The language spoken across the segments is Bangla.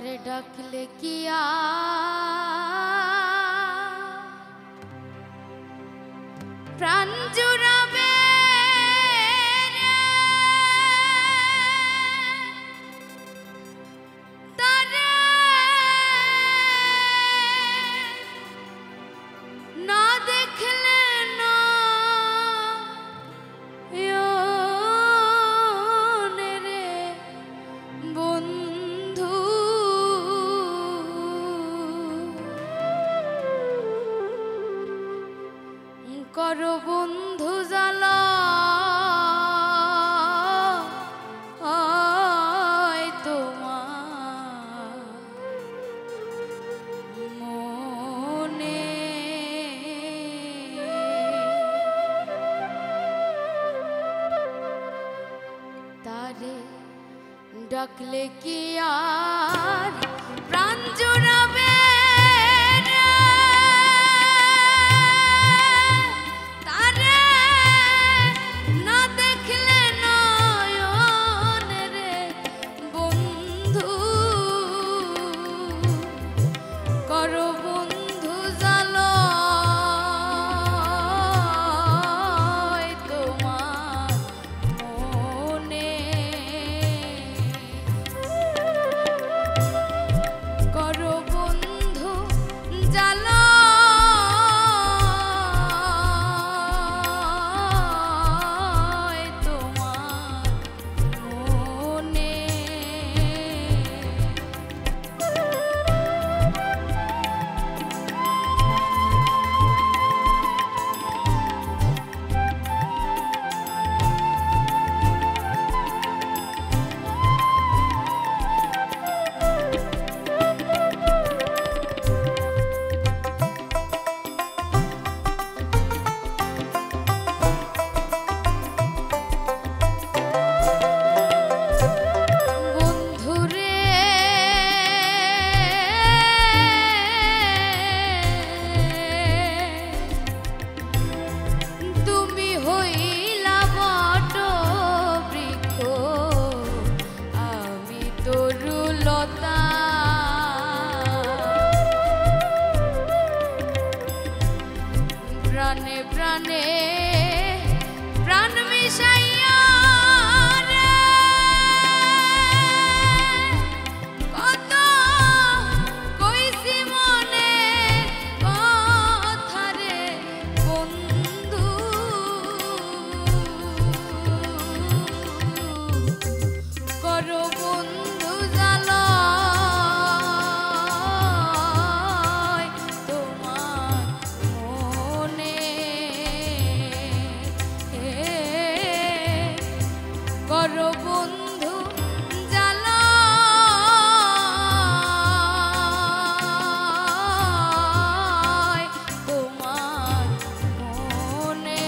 তারে ডাকলে কি প্রাণ জুড়াবে তারে না দেখলে না রে বন্ধু করো বন্ধু জ্বালা তোমার মনে তারে ডাকলে কি আর প্রাণ জুড়াবে প্রাণে প্রাণে প্রাণ মিশাইয়া কত কইছি মনে কথা রে বন্ধু করো বন্ধু জ্বালা করো বন্ধু জ্বালা তোমার মনে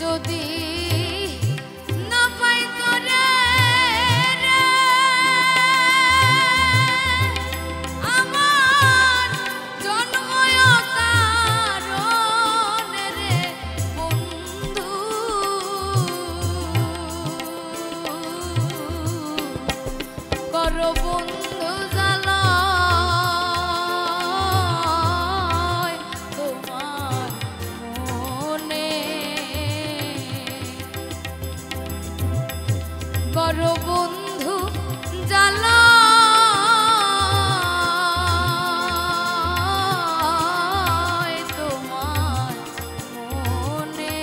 যদি না পাই তোরে আমার জন্ময় কারণে রে বন্ধু করো বন্ধু জ্বালা তোমার মনে করো বন্ধু জ্বালা তোমার মনে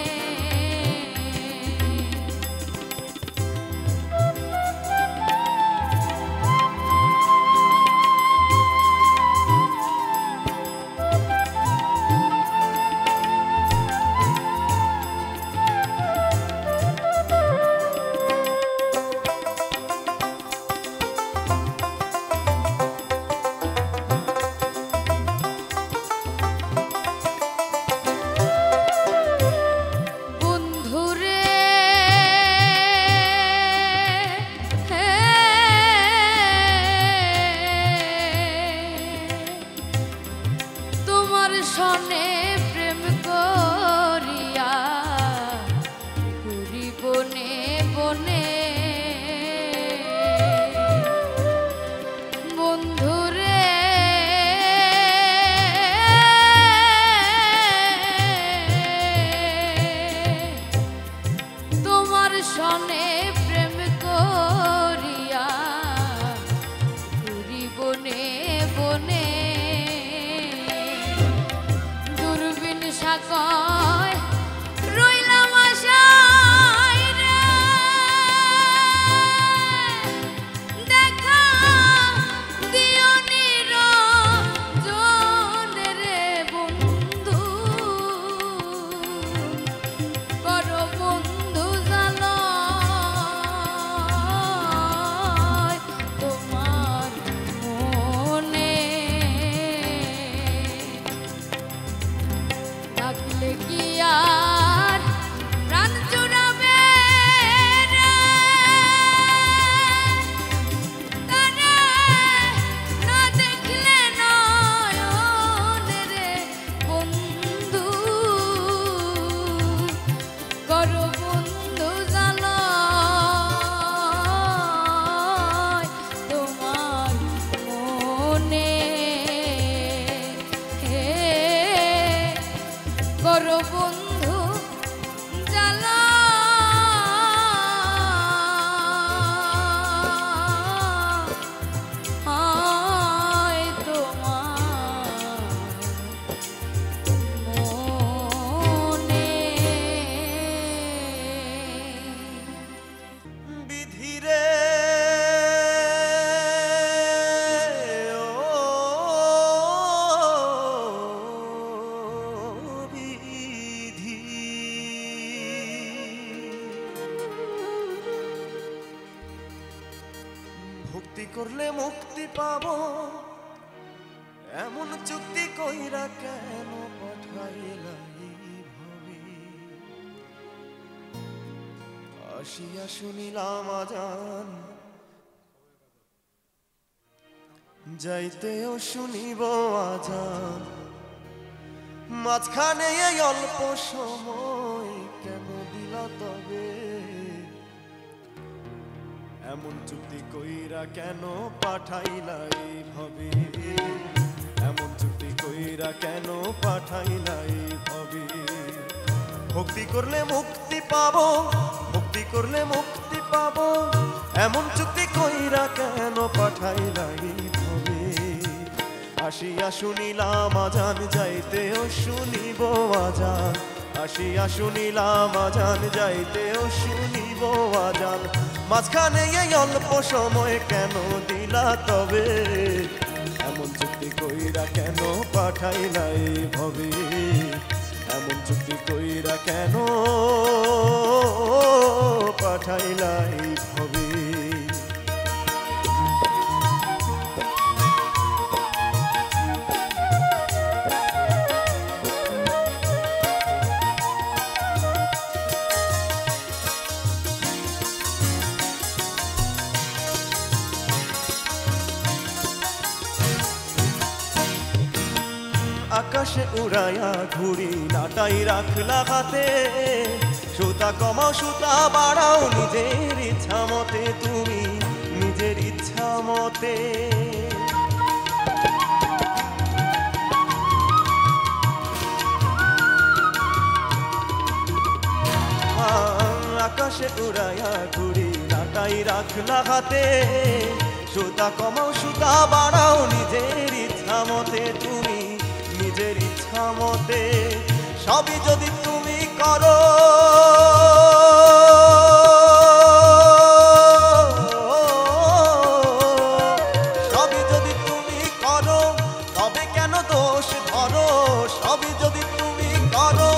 ভক্তি করলে মুক্তি পাবো এমন চুক্তি কইরা কেন পাঠাইলা এই ভাবে আসিয়া শুনিলাম আজান যাইতেও শুনিব আজান মাঝখানে এই অল্প সময় কেন দিলা তবে এমন চুক্তি কইরা কেন পাঠাইলা এইভাবে এমন চুক্তি কইরা কেন পাঠাইলা এইভাবে ভক্তি করলে মুক্তি পাবো ভক্তি করলে মুক্তি পাবো এমন চুক্তি কইরা কেন পাঠাইলা এইভাবে আসিয়া শুনিলাম আজান যাইতেও শুনিব আজান আসিয়া শুনিলাম আজান যাইতেও শুনিব আজান মাঝখানে এই অল্প সময় কেন দিলা তবে এমন চুক্তি কইরা কেন পাঠাইলা এইভাবে এমন চুক্তি কইরা কেন পাঠাইলা এইভাবে আকাশে উড়াইয়া ঘুরি নাটাই রাখলা হাতে সুতা কমাও সুতা বাড়াও নিজের ইচ্ছা মতে তুমি নিজের ইচ্ছা মতে আকাশে উড়াইয়া ঘুরি নাটাই রাখলা হাতে সুতা কমাও সুতা বাড়াও নিজের ইচ্ছা মতে তুমি নিজের ইচ্ছা মতে সবই যদি তুমি করো সবই যদি তুমি করো তবে কেন দোষ ধরো সবই যদি তুমি করো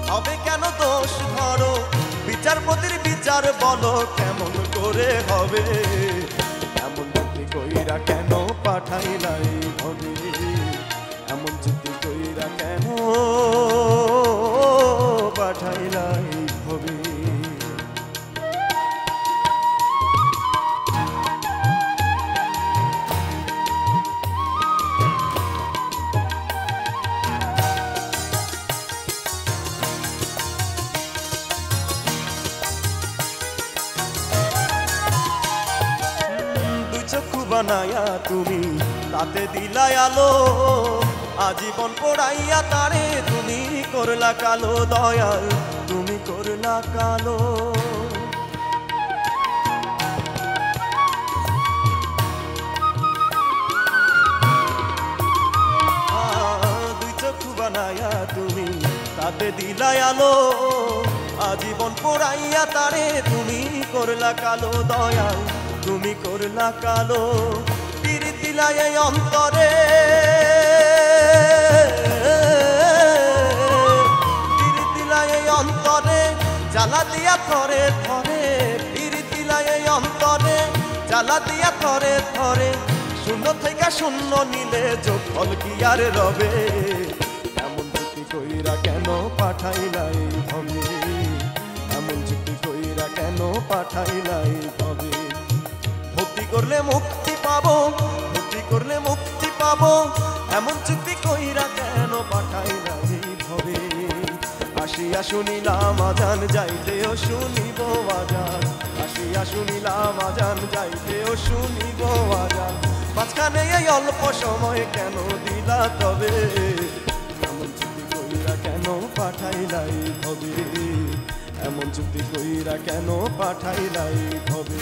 তবে কেন দোষ ধরো বিচারপতির বিচার বলো কেমন করে হবে এমন চুক্তি কইরা কেন পাঠাইলা এইভাবে এমন চুক্তি কইরা কেন পাঠাইলা এইভাবে দুই চক্ষু বানায়া তুমি তাতে দিলাই আলো আজীবন পড়াইয়া তারে তুমি করলা কালো দয়াল তুমি করলা কালো দুই চক্ষু বানাইয়া তুমি তাতে দিলাই আলো আজীবন পড়াইয়া তারে তুমি করলা কালো দয়াল তুমি করলা কালো তীর দিলাই এই অন্তরে তীর দিলাই এই অন্তরে জ্বালা দিয়া থরে থরে তীর দিলাই এই অন্তরে জ্বালা দিয়া থরে থরে শূন্য থেকে শূন্য নিলে যোগফল কি আর রবে এমন চুক্তি কইরা কেন পাঠাইলা এইভাবে এমন চুক্তি কইরা কেন পাঠাইলা এইভাবে ভক্তি করলে মুক্তি পাবো ভক্তি করলে মুক্তি পাবো এমন চুক্তি কইরা কেন পাঠাইলা এইভাবে আসিয়া শুনিলাম আজান যাইতেও শুনিব আজান আসিয়া শুনিলাম আজান যাইতেও শুনিব আজান মাঝখানে এই অল্প সময় কেন দিলা তবে এমন চুক্তি কইরা কেন পাঠাইলা এইভাবে এমন চুক্তি কইরা কেন পাঠাইলা এইভাবে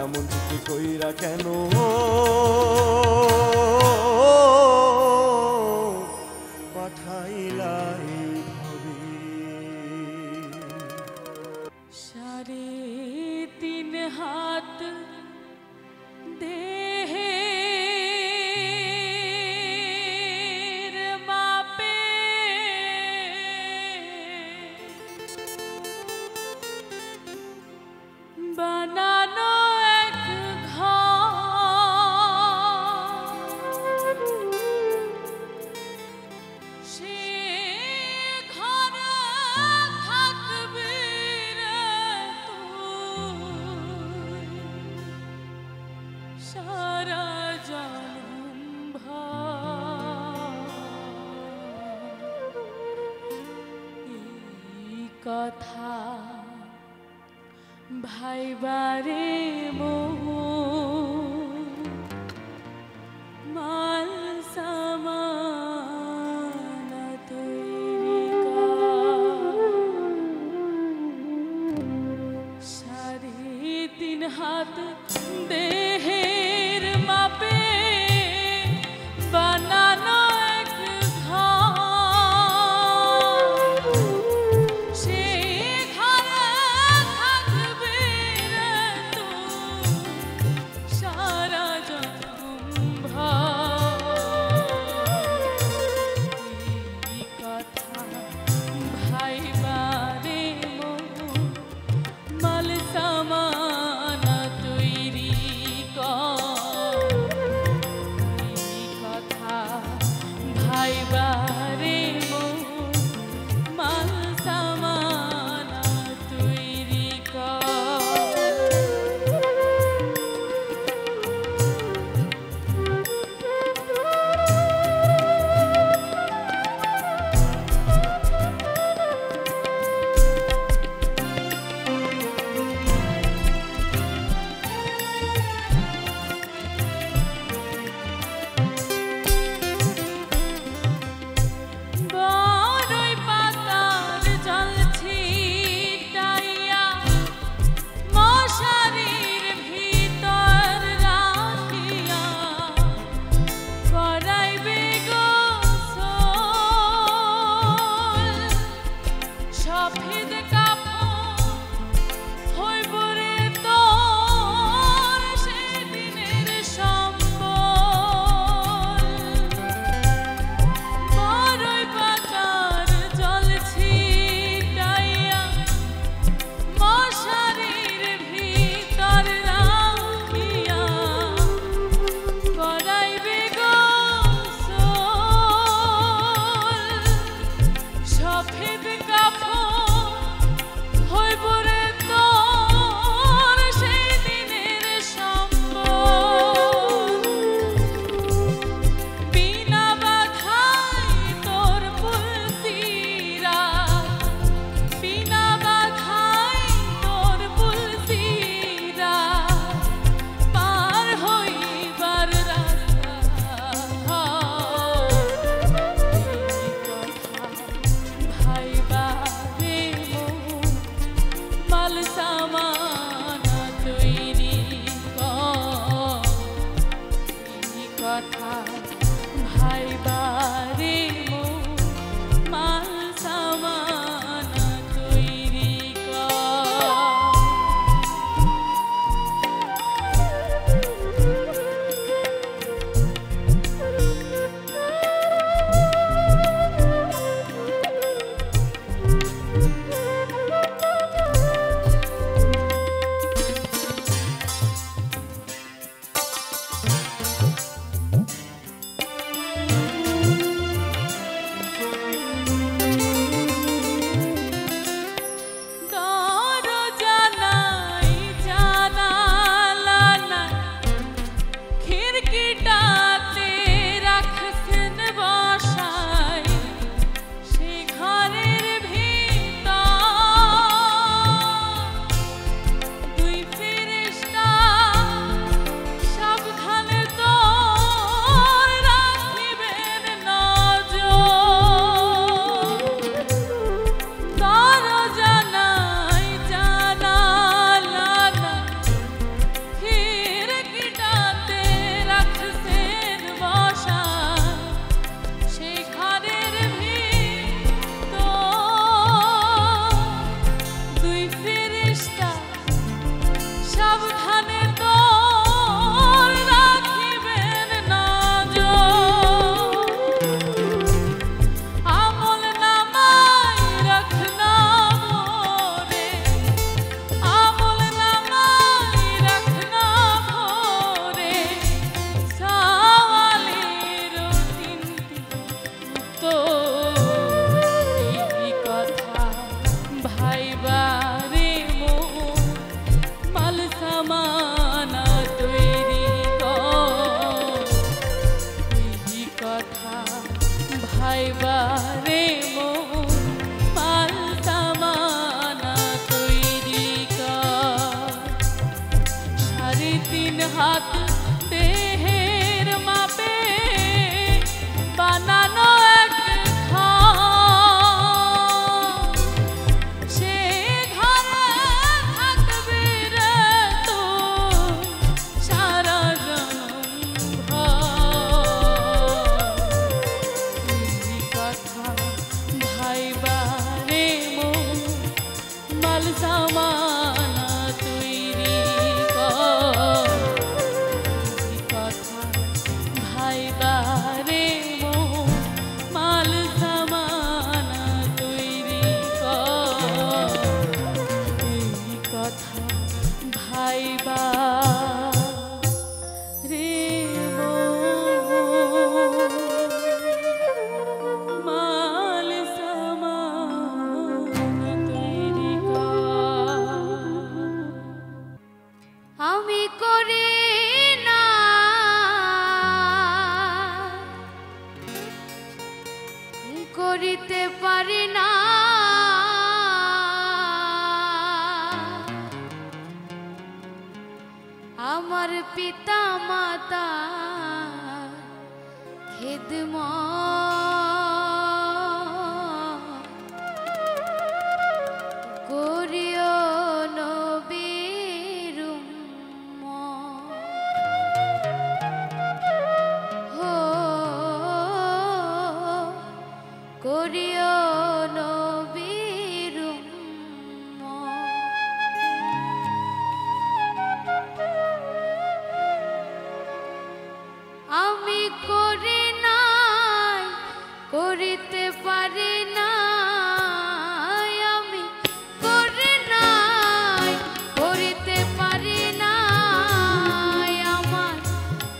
এমন চুক্তি কইরা কেন পাঠাইলা এইভাবে 3.5 হাত দেহের মাপে বানানো এক ঘর সারা জনম এই কথা ভাইবারে মাল সামানা তৈরি সাড়ে 3 হাত দেহের মাপে বানানো এক ঘর সেই ঘরে থাকবে রে তুই সারা জনম এই কথা ভাইবারে মাল সামানা তৈরি তিন হাত দেহের মাপে বানানো এক ঘর, সে ঘরে থাকবি রে তুই সারা জনম ভর। এই কথা ভাইবারে মন মাল সামানা তৈরি কর। এই কথা ভাইবারে মন মাল সামানা তৈরি কর। এই কথা ভাইবা রে মাল সামানা তৈরি কর। আমি করি না করিতে পারি না আমার পিতা মাতা খিদমত করিও নবীর উম্মত। হো করিও নবীর উম্মত। আমি করি নাই করিতে পারি নাই, আমি করি নাই করিতে পারি নাই আমার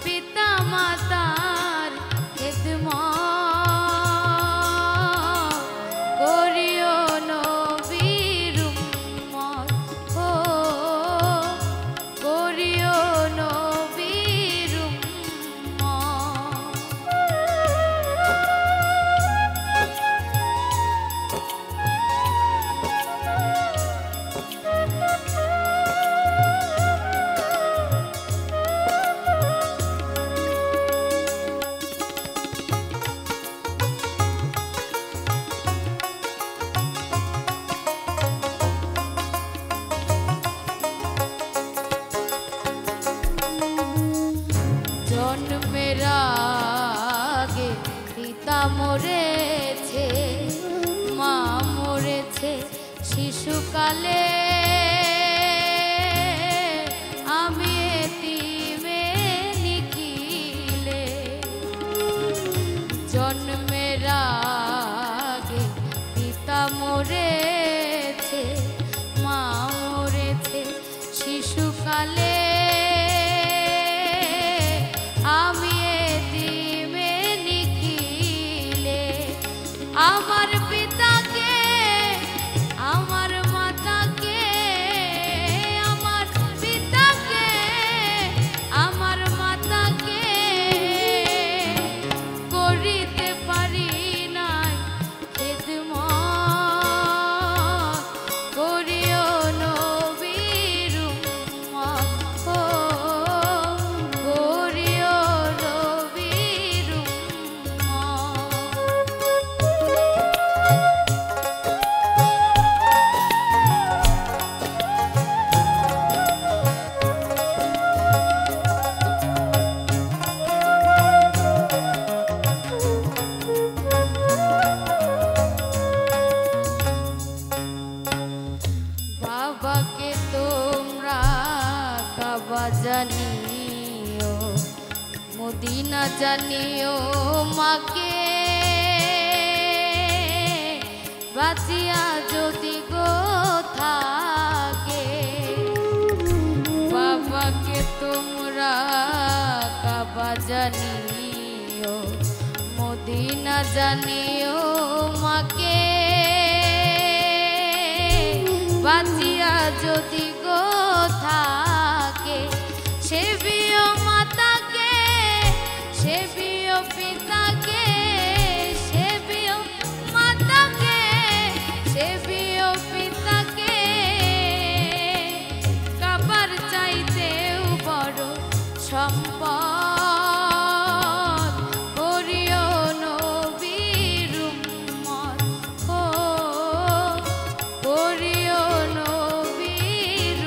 পিতা মাতার খিদমত করিও নবীর উম্মত। ও করিও নবীর উম্মত। জন্মের আগে পিতা মরেছে, মা মরেছে শিশুকালে, আমি এতিমে নিখিলে। জন্মের আগে পিতা মরেছে, মা মরেছে শিশুকালে, আমি এতিমে নিখিলে। আমার পিতাকে আমার মাতাকে, আমার পিতাকে আমার মাতাকে করিতে পারি নাই খিদমত করিও নবীর উম্মত। ও করিও নবীর বাবাকে তোমরা কাবা জানিও, মদিনা জানিও, মাকে বাঁচিয়া যদি গো থাকে। বাবাকে তোমরা কাবা জানিও, মদিনা জানিও, মাকে বাঁচিয়া যদি গো থাকে। সেবিও মাতাকে, সেবিও পিতাকে, সেবিও মাতাকে, সেবিও পিতাকে, কাবার চাইতেও সম্পদ করিও নবীর উম্মত ও করিও নবীর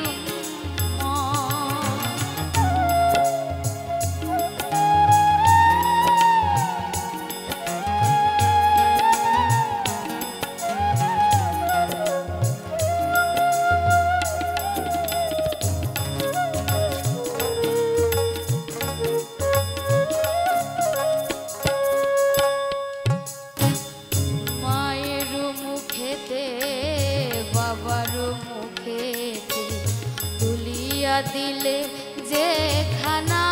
মায়ের মুখেতে বাবার মুখেতে তুলিয়া দিলে যে খানা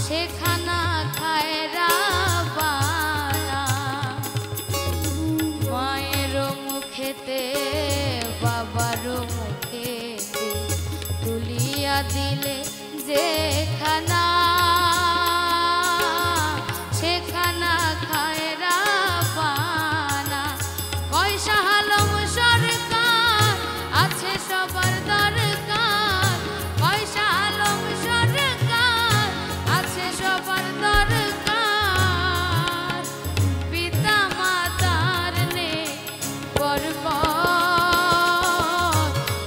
সেখানা খায় রাবানা মায়ের মুখেতে বাবার মুখেতে তুলিয়া দিলে যে খানা সেখানা খায় রাবানা পয়সা আলম সরকার আছে সবার দরকার পয়সা আলম সরকার আছে সবার দরকার পিতা মাতার নে বরবাদ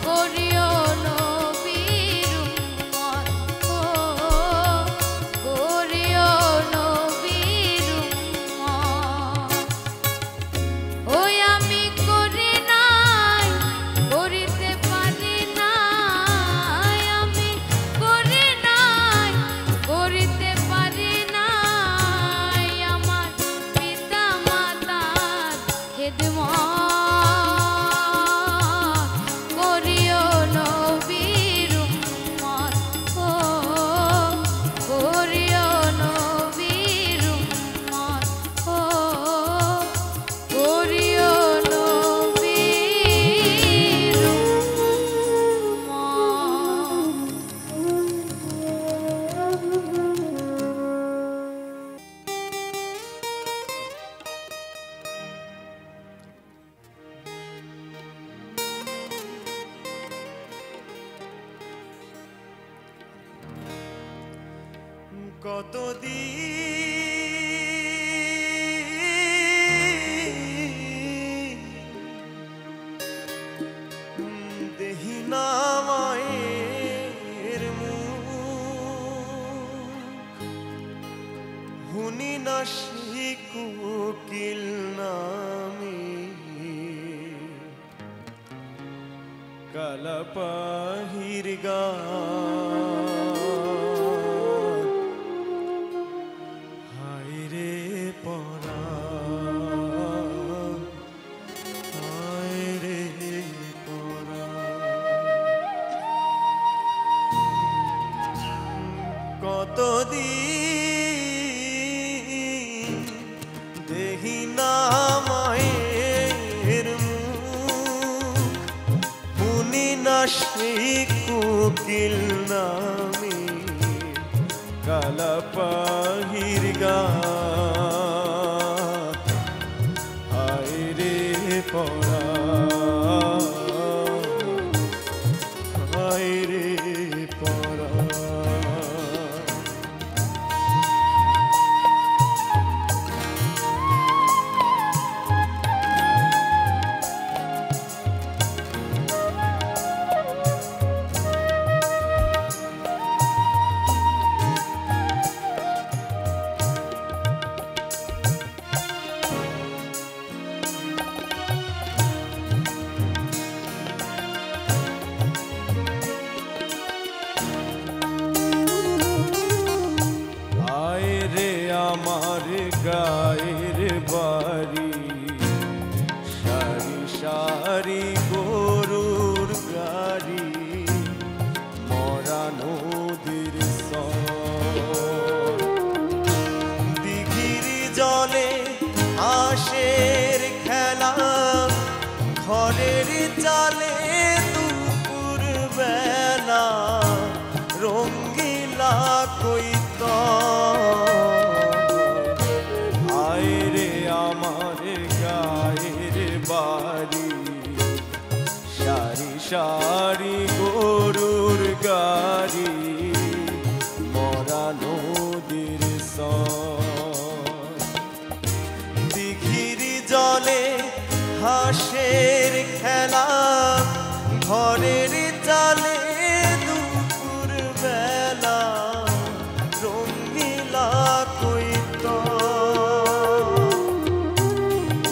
করিও নবীর উম্মত ও করিও নবীর উম্মত ওই আমি করি নাই করিতে পারি নাই আমি করি নাই করিতে পারি নাই আমার পিতা মাতার খেদমত করিও নবীর উম্মত ও করিও নবীর উম্মত ও করিও নবীর উম্মত কতদিন দেহি না মায়ের মুখ হুনি না সেই কোকিল নামে কালাপাহির গান হায় রে পরাণ হায় রে পরাণ কতদিন দেহি না মায়ের মুখ হুনি না সেই কোকিল নামে কালাপাহির গান হায় রে পরাণ হায় রে পরাণ আমার গায়ের বাড়ি সারি সারি গরুর গাড়ি মরা নদীর দিঘির জলে হাঁসের খেলা ঘরের চালে দুপুর বেলা রঙ্গিলা কইত সারি গরুর গাড়ি মরা নদীর দিঘির জলে হাঁসের খেলা ঘরের চালে দুপুর বেলা রঙিলা কইত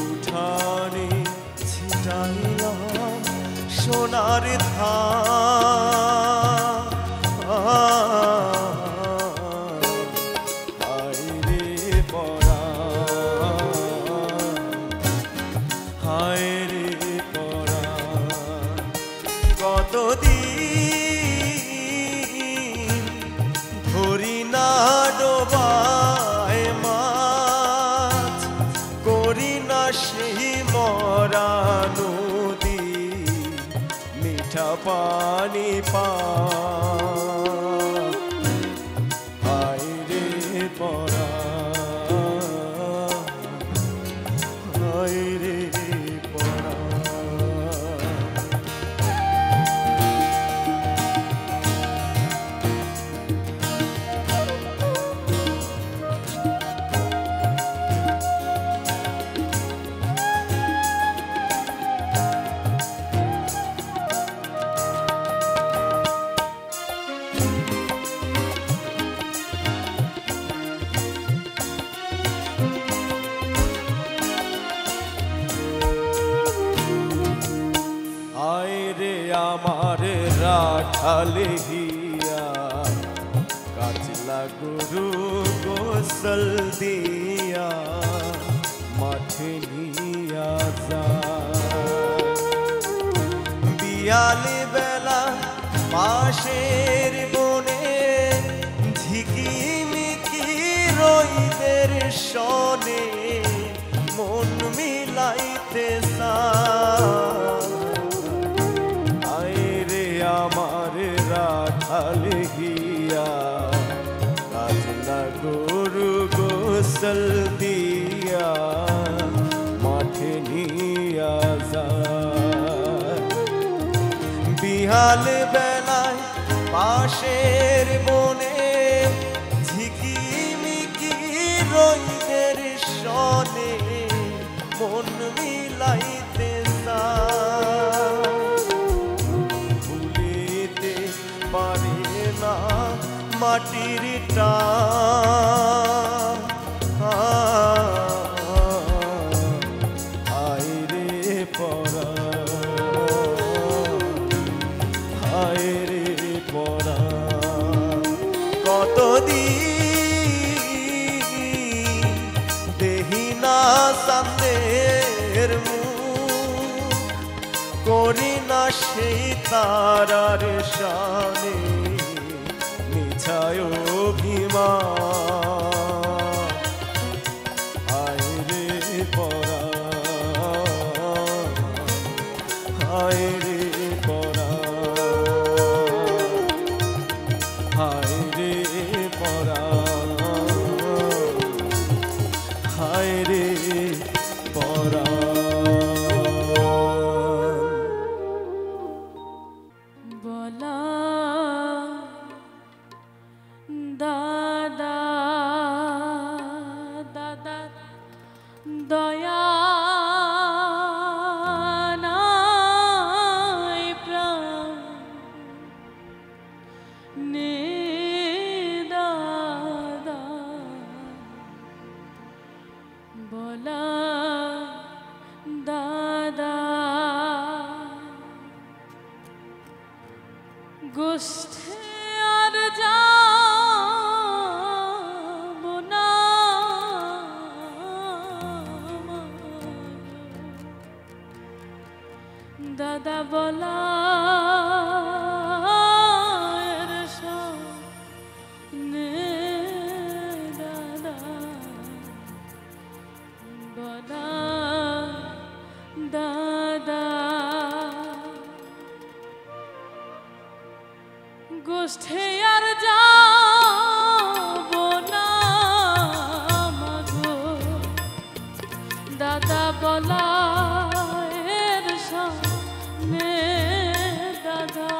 উঠানে ছিটাইলাম সোনার হায়রে পরা হায়রে পরা কতদিন ধরি না ডোবায় মাছ করি না সেই মরা নদী মিঠা পানি পা হায়রে পরা হায়রে পরা আয়রে আমার রাখালে হিয়া কাচলা গরু গোসল দিয়া মাঠে নিয়া যায় বিয়ালে বেলা পাশের বনে ঝিকিমিকি রইদের সনে মন মিলাইতে আয়রে আমার রাখাল হিয়া কাজলা গরু গোসল দিয়া মাঠে নিয়া যায় বিহাল বেলায় পাশের বনে ঝিকিমিকি রইদের সনে মন মিলাইতে ভুলিতে পারে না মাটির টান হায়রে পরা হায়রে পরা কতদিন দেহি না সান্দের মুখ করি না সেই তারার শানে মিছায় অভিমান হায়রে পরা হায়রে পরা হায়রে পরা হায়রে পরা বলা দাদা দাদা দয়া নাই প্রাণ নে দাদা বলা দাদা গোষ্ঠে আর যাব না দাদা বলা দাদা বলা দাদা গোষ্ঠে আর যাব না মাগো দাদা বলা এর সামনে দাদা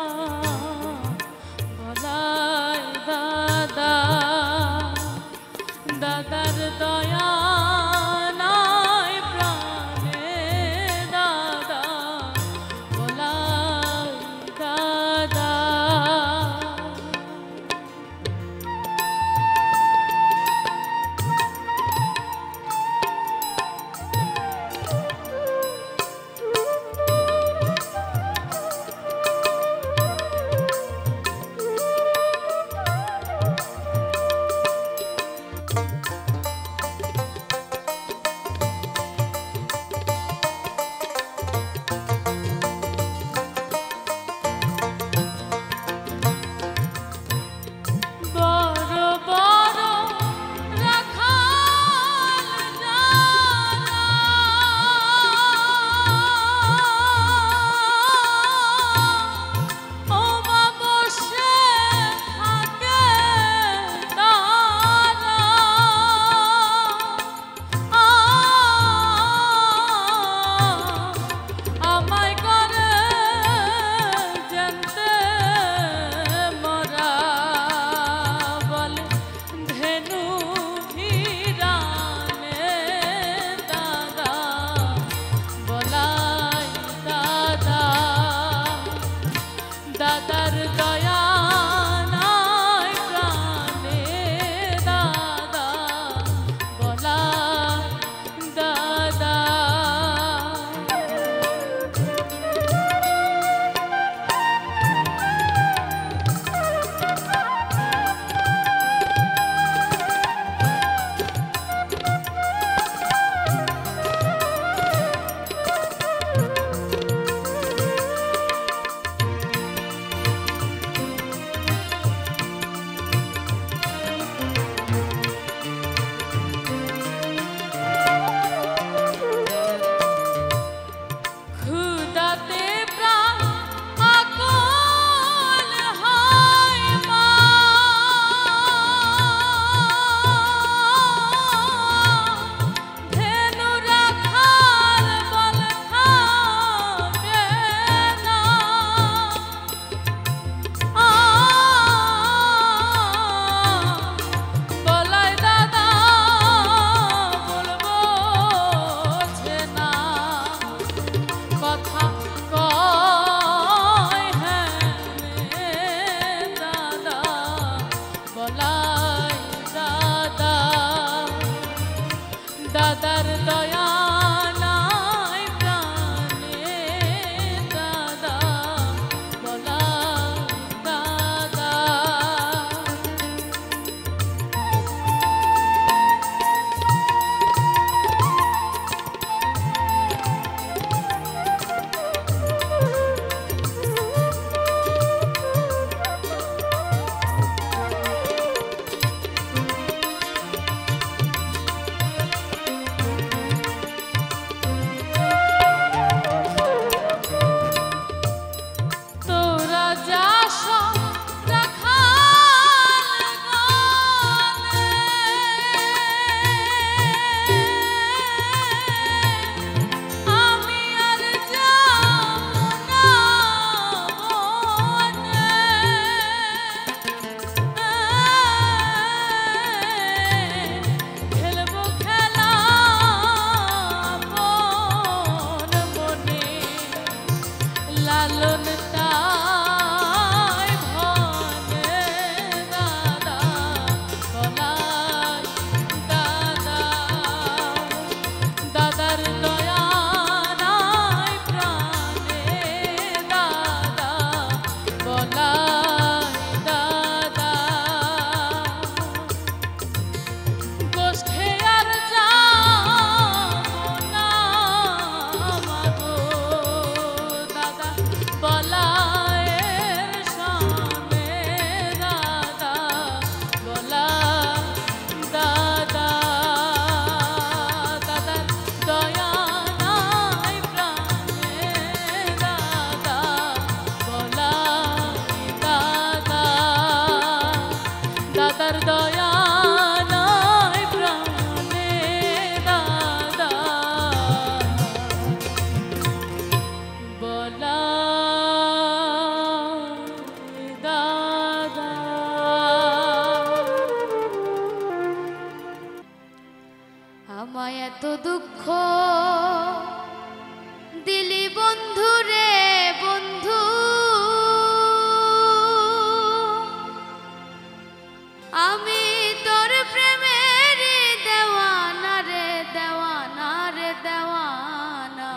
আমি তোর প্রেমের দেওয়ানা রে দেওয়ানা রে দেওয়ানা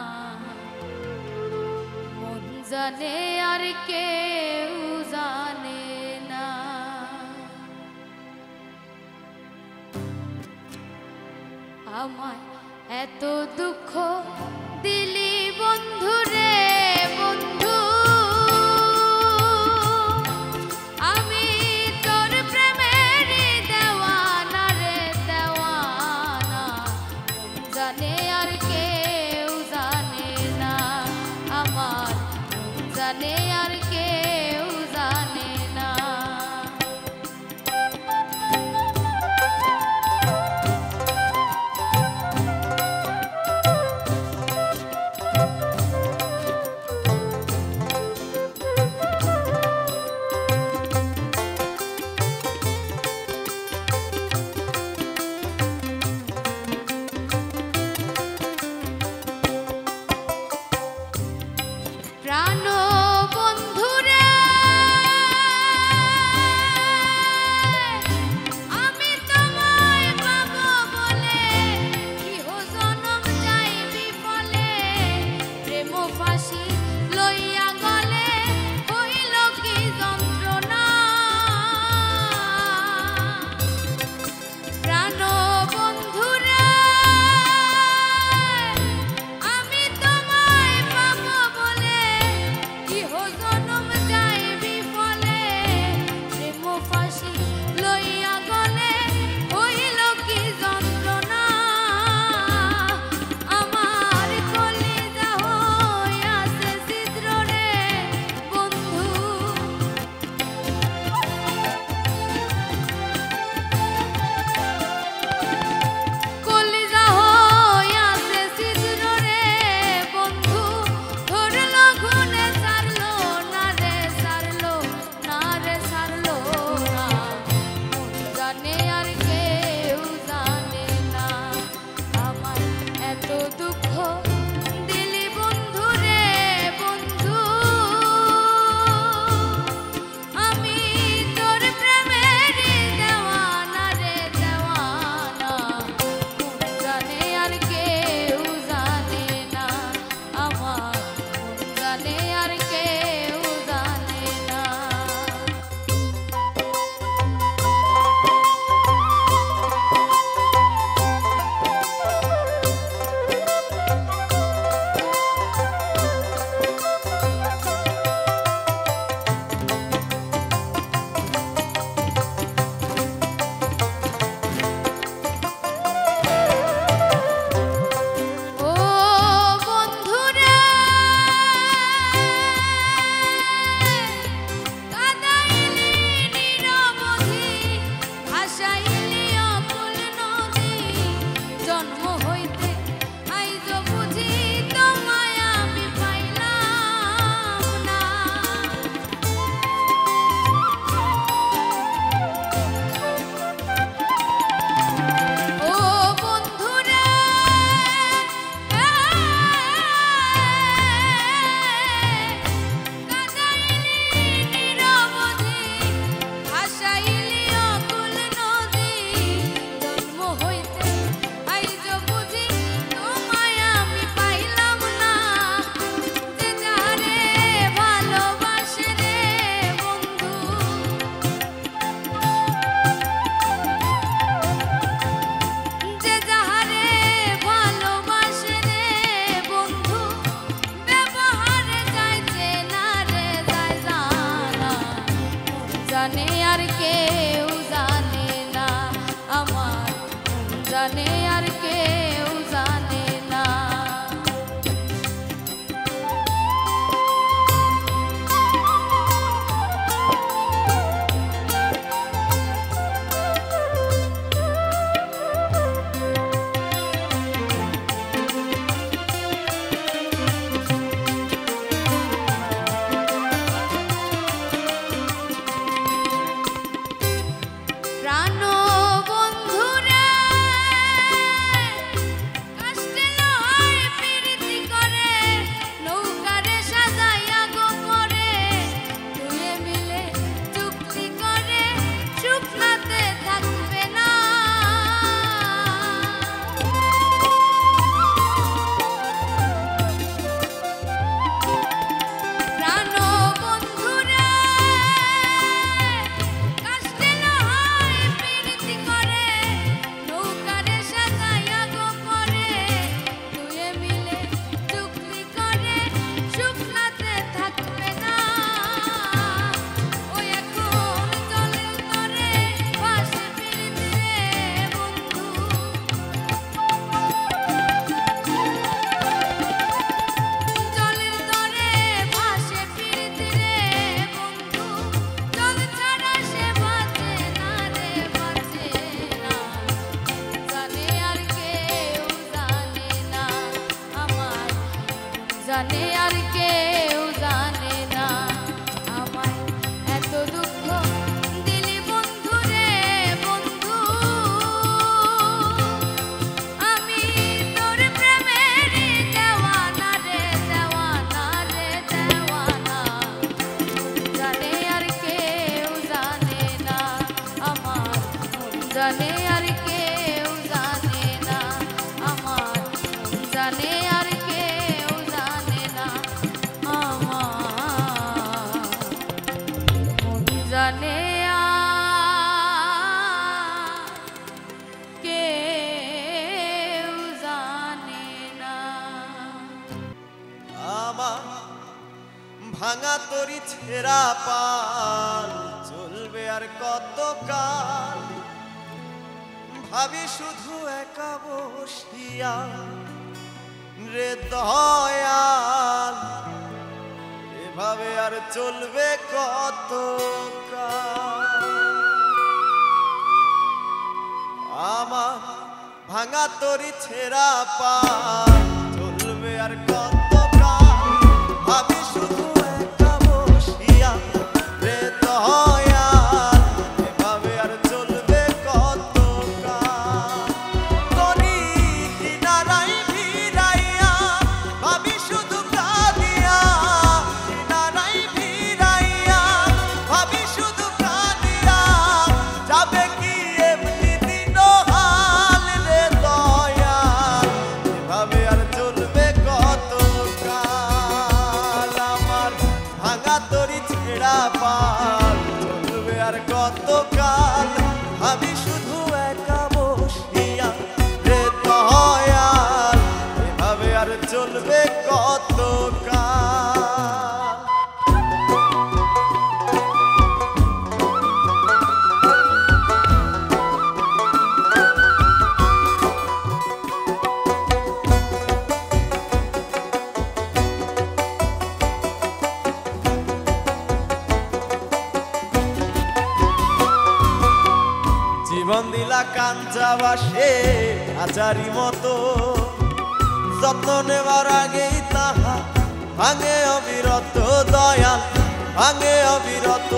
মন জানে আর কেউ জানে না আমায় এত দুঃখ দিলি বন্ধু রে বন্ধু আমি তোর প্রেমের দেওয়ানা রে দেওয়ানা জানে আর কেউ জানে না আমার জানে আর কেউ জানে না প্রাণ বন্ধুরে আমি তোমায় পাবো বলে ইহ জনম যাই বিফলে প্রেম ফাঁসি লইয়া গলে হইল কি যন্ত্রণা প্রাণ বন্ধুরে আমি তোমায় পাবো বলে ইহ জনম যাই বিফলে প্রেম ফাঁসি লইয়া গলে হইল কি যন্ত্রণা আমার কলিজা হইয়াছে ছিদ্র রে বন্ধু কলিজা হইয়াছে ছিদ্র রে বন্ধু ধরল গুনে ছাড়লো না রে ছাড়লো না রে ছাড়লো না মন জানে আর কেউ জানে না আমার এত দুঃখ দিলি বন্ধু রে বন্ধু আমি তোর প্রেমের দেওয়ানা রে দেওয়ানা মন জানে আর কেউ জানে না আমার মন জানে আর কেউ জানে না ও বন্ধুরে কাদাইলি নিরবধি ভাসাইলি অকুল নদী জন্ম হইতে আইজ বুঝি তোমায় আমি পাইলাম না ও বন্ধুরে কাদাইলি নিরবধি ভাসাইলি অকুল নদী জন্ম হইতে আইজ বুঝি তোমায় আমি পাইলাম না যে যারে ভালোবাসে রে বন্ধু যে যাহারে ভালোবাসে রে বন্ধু ব্যবহারে যাইছে না রে যায় জানা মন জানে আর কেউ জানে না আমার মন জানে আর কেউ জানে না প্রাণ বন্ধুরে জানে আর কেউ জানে না আমার মন জানে আর কেউ জানে না আমার মন জানে আর কেউ জানে না। আমার ভাঙা তরি ছেঁড়া পাল চলবে আর কত কাল ভাবি শুধু একা বসিয়া রে দয়াল এভাবে আর চলবে কত কাল। আমার ভাঙা তরি ছেঁড়া পাল চলবে আর কত কাল ভাবি শুধু একা বসিয়া রে দয়াল এভাবে আর চলবে কত কাল। তরি কিনারায় ভিড়াইয়া ভাবি শুধু কাঁদিয়া কিনারায় ভিড়াইয়া ভাবি শুধু কাঁদিয়া যাবে কি এমনি দিন হাল রে দয়াল এভাবে আর চলবে কত কাল। আমার ভাঙা তরি ছেঁড়া পাল চলবে আর কত কাল আমি শুধু একা বসিয়া রে দয়াল এভাবে আর চলবে কত কাল। জীবন দিলা কাঞ্চা বাসে আচারি মতো যত্ন নেবার আগেই তাহা ভাঙে অবিরত দয়াল ভাঙে অবিরত।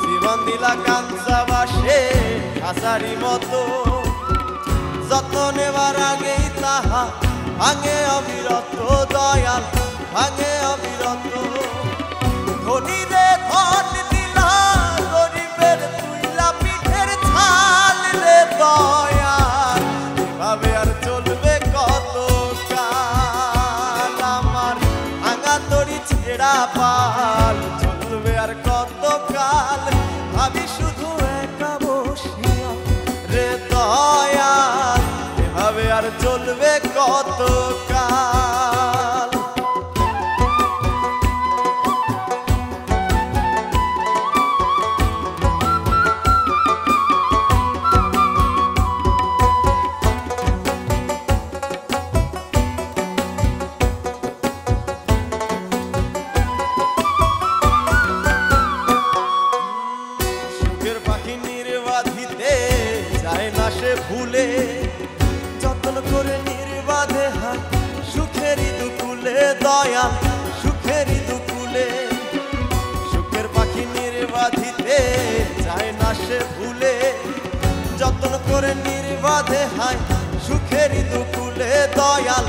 জীবন দিলা কাঞ্চা বাসে আচারি মতো যত্ন নেবার আগেই তাহা ভাঙে অবিরত দয়াল ভাঙে অবিরত। ধনী রে ধন দিলা গরিবের তুইলা পিঠের ছাল রে দয়াল এভাবে আর চলবে কত কাল। আমার ভাঙা তরি ছেঁড়া পাল চলবে আর কত কাল ভাবি শুধু একা বসিয়া রে দয়াল এভাবে আর চলবে কত কাল। সুখের পাখি নির্বাধিতে যায় না সে ভুলে যত্ন করে নির্বাধে হায় সুখেরই দুকুলে দয়াল সুখেরই দুকুলে। সুখের পাখি নির্বাধিতে যায় না সে ভুলে যত্ন করে নির্বাধে হায় সুখেরই দুকুলে দয়াল